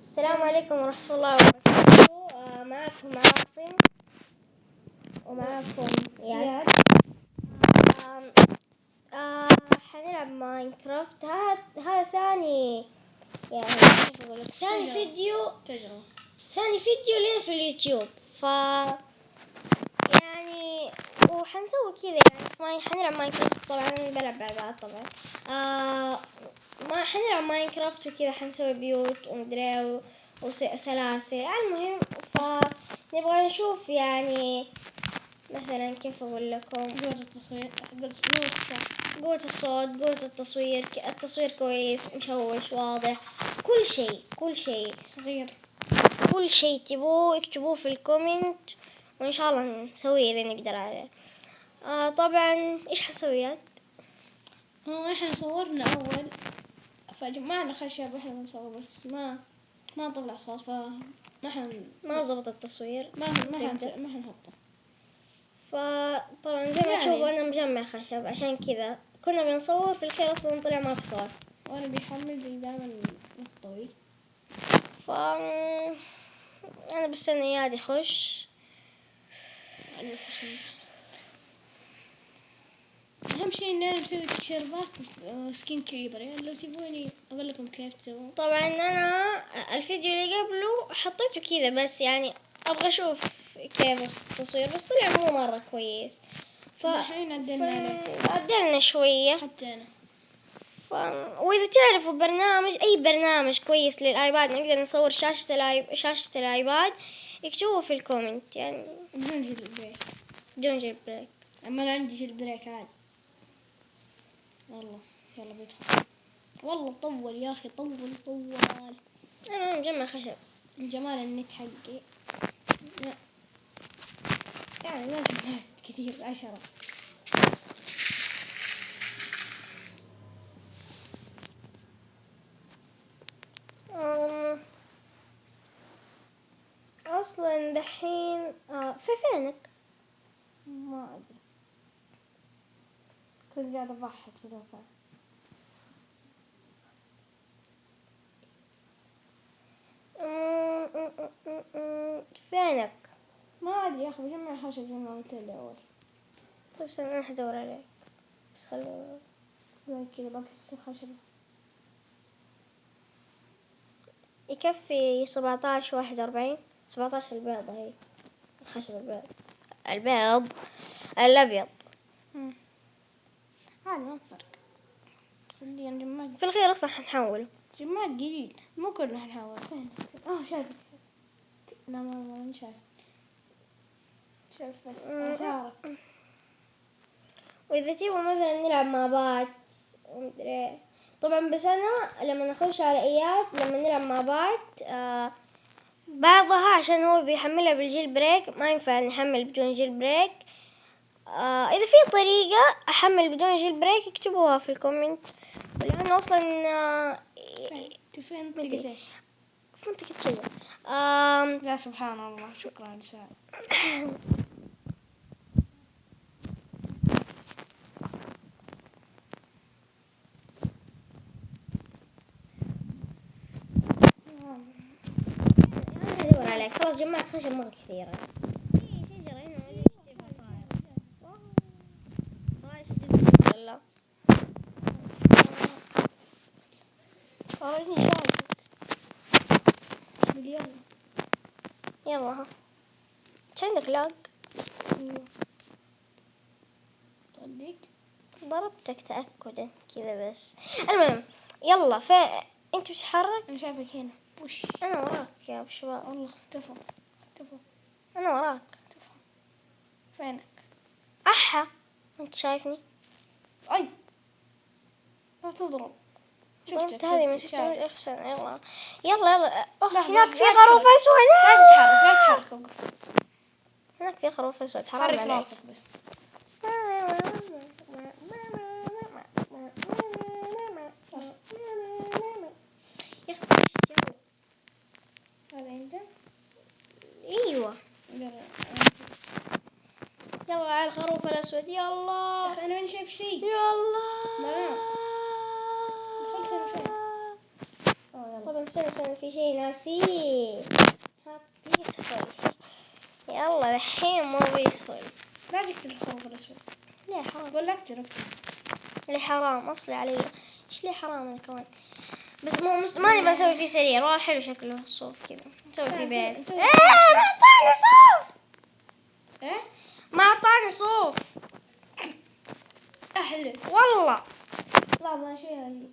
السلام عليكم ورحمة الله وبركاته. معكم عاصم ومعكم إياد. حنلعب ماينكرافت. هذا ثاني، يعني كيف أقول لك، ثاني فيديو لنا في اليوتيوب. يعني وحنسوي كذا، يعني حنلعب ماينكرافت. طبعا أنا بلعب ألعاب طبعا. ما حنلعب ماينكرافت وكذا، حنسوي بيوت ومدري وسلاسل. المهم فنبغى نشوف يعني مثلا كيف أقول لكم، قوة التصوير، قوة الصوت، قوة التصوير كويس، مشوش، واضح، كل شيء صغير، كل شيء تبوه اكتبوه في الكومنت وإن شاء الله نسويه إذا نقدر عليه. طبعا إيش حسويات؟ احنا صورنا اول فجمعنا خشب واحنا بنصور، بس ما طلع صوت، ما زبط التصوير، ما حنحطه. فطبعا زي ما تشوفوا أنا مجمع خشب، عشان كذا كنا بنصور في الخير أصلا طلع ما في صوت، وانا بيحمل زي دائما الطويل. أنا بستنى إياد يخش. اهم شيء ان انا مسوي تيشيرتات سكين كريبر، يعني لو تبوني اقول لكم كيف تسوون. طبعا أنا الفيديو اللي قبله حطيته كذا، بس يعني أبغى أشوف كيف التصوير، بس طلع مو مرة كويس. الحين عدلنا شوية حتى أنا. وإذا تعرفوا أي برنامج كويس للآيباد نقدر نصور شاشة الآيباد، اكتبوه في الكومنت. يعني بدون جيل بريك. أما أنا عندي جيل بريك عاد. يلا بيدخل. والله طول يا أخي، طول. أنا مجمع خشب من جمال النت حقي. يعني ما جمعت كثير، 10. أصلا دحين في فينك؟ ما أدري، كنت قاعدة أضحك في الوفاة. فينك؟ ما أدري يا أخي، بجمع خشب زي ما قلت لي أول. طيب استنى أنا حدور عليك، بس خليني كذا بقص الخشب. يكفي 17 و41. 17 البيضة هي الخشب الأبيض. عادي ما فرق، صدقني جمعت في الخير أصلا حنحوله. جمعت قليل، مو كله حنحول. فين؟ شايفك. لا ما شايف بس آثارك. وإذا تبغوا مثلا نلعب مع بعض ومدري، طبعا بس أنا لما نخش على إياد لما نلعب مع بعض بعضها عشان هو بيحملها بالجيل بريك، ما ينفع نحمل بدون جيل بريك. إذا في طريقة أحمل بدون جيل بريك اكتبوها في الكومنت، لأنه أصلا في منطقة إيش؟ في منطقة كذا. لا سبحان الله، شكرا لسان. أدور عليك، خلاص جمعت خشب مرة كثيرة. في شجرة هنا لا يلا ها، عندك لاج؟ تصدق ضربتك تأكدا كذا بس. المهم يلا، انت بتتحرك؟ انا شايفك هنا. وش؟ انا وراك يا ابو شباب. والله اختفى. انا وراك. فينك؟ انت شايفني؟ اي لا تضرب. شفتك هذه من 600,000 سنة. يلا هناك في لا خروف اسود. لا تتحرك وقف. هناك في خروف اسود، حرام حرك عليك. راسك بس. يا اختي هذا انت؟ ايوه يلا على الخروف الاسود. يلا يا اخي انا ماني شايف شيء. يلا دخلت انا فين؟ طبعا استنى في شيء ناسيه. هات بيسفل. يلا الحين مو بيسفل. لا تكتب الخروف الأسود. ليه حرام؟ ولا اكتب. ليه حرام أصلي علي؟ إيش ليه حرام أنا كمان؟ بس ما نبغى نسوي فيه سرير. والله حلو شكله الصوف كذا. نسوي فيه بيت. نسوي ما أعطاني صوف. ايه ما أعطاني صوف. احلى. والله. لا ما شوي اجيك.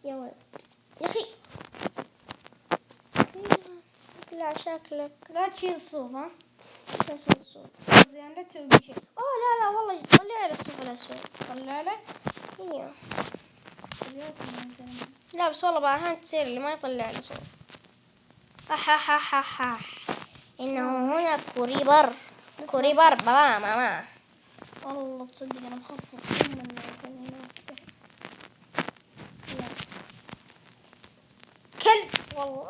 يا ولد يا أخي لا شكلك لا تشيل الصوف ها. شكل الصوف. يعني لا تسوي بي شيء. لا والله طلع لي الصوف الأسود. طلع لك. ايوه لا بس والله بعد هان تصير اللي ما يطلع لي صوت. إنه هنا كوريبر بابا ماما. والله تصدق انا مخفف من هناك. كلب والله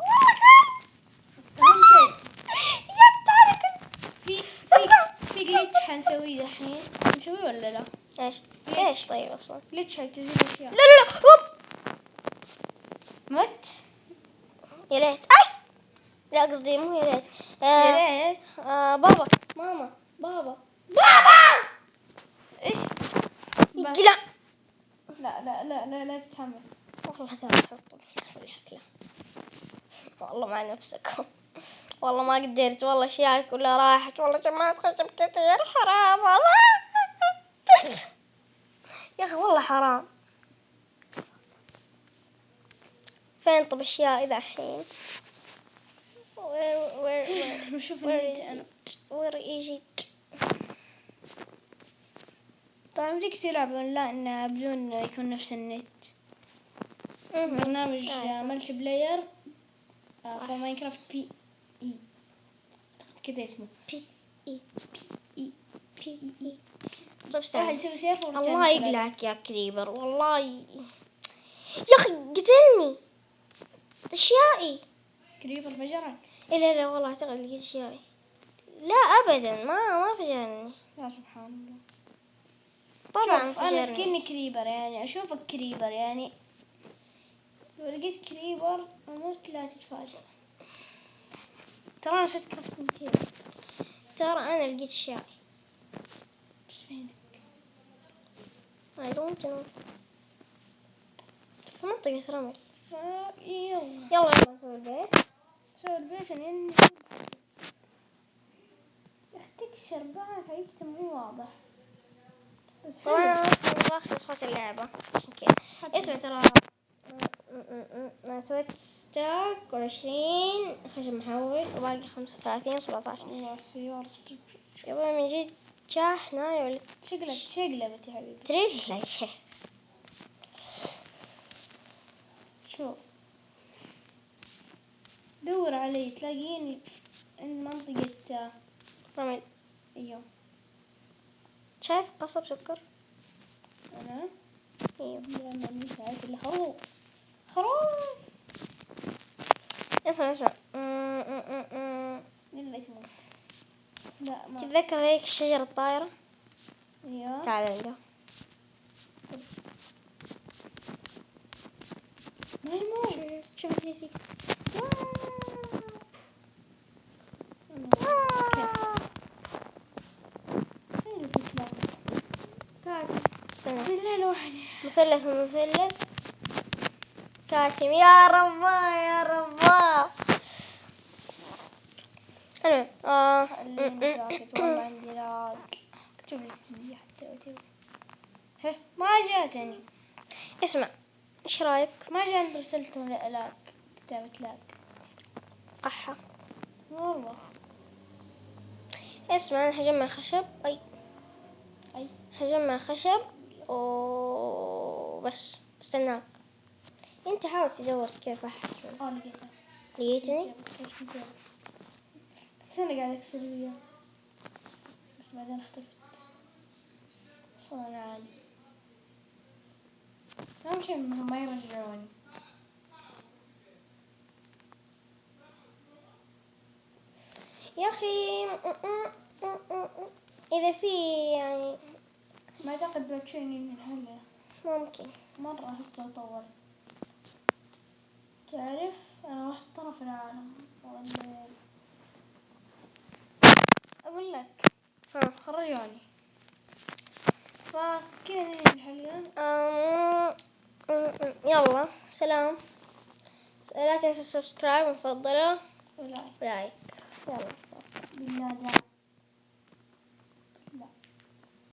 اهم شيء يا طارق في جليتش حنسويه الحين. نسويه ولا لا؟ ايش طيب اصلا؟ جليتش هيتزيد اشياء. لا هوب مت. يا ريت اي لا قصدي مو يا ريت يا ريت. بابا ماما بابا ايش؟ لا لا تتحمس. والله ترى حط بيسفل شكله. والله مع نفسكم. والله ما قدرت. والله اشياء كلها راحت. والله جمعت خشب كثير حرام والله. يا اخي والله حرام. فين طب اشياء اذا الحين وشوف where is it طيب بدك تلعب اونلاين بدون يكون نفس النت. برنامج ملتي بلاير في ماينكرافت بي اي كذا اسمه بي اي طب واحد استنى يسوي سيف الله يقلعك يا كريبر والله يا اخي قتلني اشيائي. كريبر فجرك. لا والله اعتقد لقيت اشيائي. لا ابدا ما فجرني. يا سبحان الله. طبعا شوف انا فجرني. سكني كريبر يعني اشوفك كريبر يعني لو لقيت كريبر اموت لا تتفاجئ. ترى انا صرت كرافتنج. ترى انا لقيت اشيائي. بس فينك؟ I don't know. في منطقة رمل. يلا يلا نسوي البيت. سوي البيت يعني اختك شربعك هيكتب مو واضح. طبعا انا اخر صوت اللعبة. اوكي اسمع ترى انا سويت ستاك 20 خشب محول وباقي 35 17. الله السيارة يبا من جد شاحنة ولا شقلبت يا حبيبي. تريلا شيء. شوف دور علي تلاقيني عند منطقة رمل. ايوه شايف قصب سكر. انا ايوه لما شايف الخروف اسمع يلا تموت. لا ما تتذكر هيك الشجرة الطايرة. ايوه تعال نلقى. ما يموت. شوف 36. مثلث كاتم يا ربا انا خليني ساكت والله عندي لاق. اكتب لي تجي حتى ما جاتني. اسمع ايش رايك ما جاني رسلت لاق كتابة لاق قحة. والله. اسمع انا هجمع خشب هجمع خشب وبس استناك. انت حاول تدور كيف احط. لقيتني. بس انا قاعدة اكسر وياه بس بعدين اختفت. بس انا عادي اهم شيء انهم ما يرجعوني. يا اخي اذا في يعني ما أعتقد بتشوفني من الحلقة. ممكن. مرة شفته طول. تعرف أنا واحد طرف العالم أقول لك خرجوني. فكذا ننهي الحلقة. يلا سلام. لا تنسى السبسكرايب ومفضلة ولايك. ولايك. يلا بالله